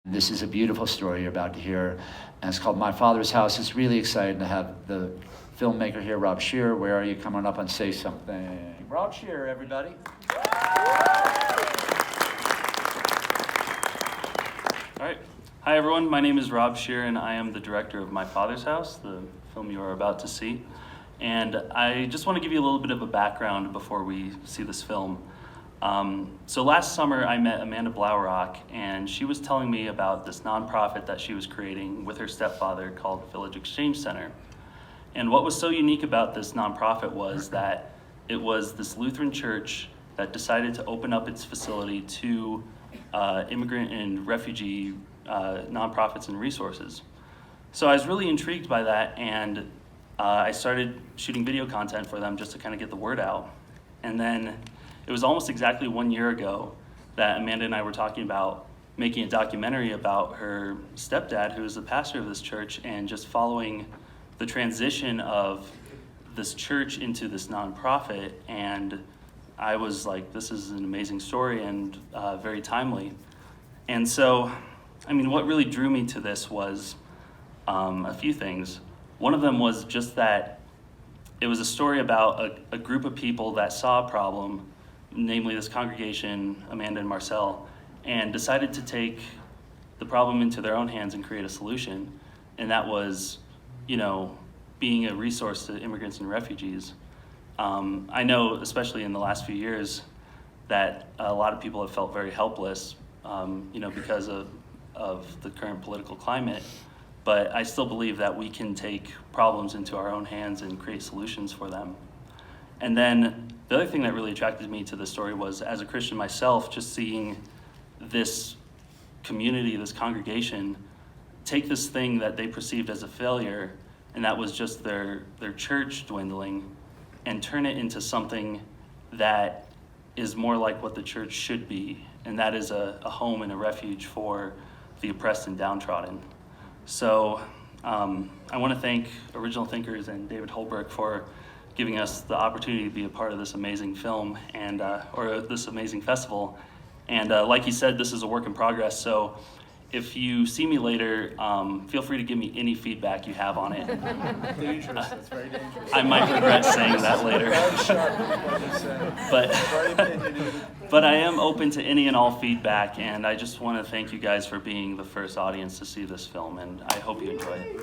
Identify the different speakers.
Speaker 1: This is a beautiful story you're about to hear, and it's called My Father's House. It's really exciting to have the filmmaker here, Rob Shearer. Where are you? Come on up and say something. Rob Shearer, everybody.
Speaker 2: All right. Hi, everyone. My name is Rob Shearer, and I am the director of My Father's House, the film you are about to see. And I just want to give you a little bit of a background before we see this film. So last summer, I met Amanda Blaurock, and she was telling me about this nonprofit that she was creating with her stepfather called Village Exchange Center. And what was so unique about this nonprofit was that it was this Lutheran church that decided to open up its facility to immigrant and refugee nonprofits and resources. So I was really intrigued by that, and I started shooting video content for them just to kind of get the word out. And then it was almost exactly 1 year ago that Amanda and I were talking about making a documentary about her stepdad, who is the pastor of this church, and just following the transition of this church into this nonprofit. And I was like, this is an amazing story and very timely. And so, I mean, what really drew me to this was a few things. One of them was just that it was a story about a group of people that saw a problem, namely this congregation, Amanda and Marcel, and decided to take the problem into their own hands and create a solution. And that was, being a resource to immigrants and refugees. I know, especially in the last few years, that a lot of people have felt very helpless, because of the current political climate. But I still believe that we can take problems into our own hands and create solutions for them. And then the other thing that really attracted me to the story was, as a Christian myself, just seeing this community, this congregation, take this thing that they perceived as a failure, and that was just their church dwindling, and turn it into something that is more like what the church should be, and that is a home and a refuge for the oppressed and downtrodden. So I want to thank Original Thinkers and David Holbrook for giving us the opportunity to be a part of this amazing film and or this amazing festival. And like he said, this is a work in progress. So if you see me later, feel free to give me any feedback you have on it.
Speaker 3: Dangerous. That's very dangerous.
Speaker 2: I might regret saying that later.
Speaker 3: Very sharp what you said. Very opinionated.
Speaker 2: But I am open to any and all feedback, and I just want to thank you guys for being the first audience to see this film, and I hope you enjoy it.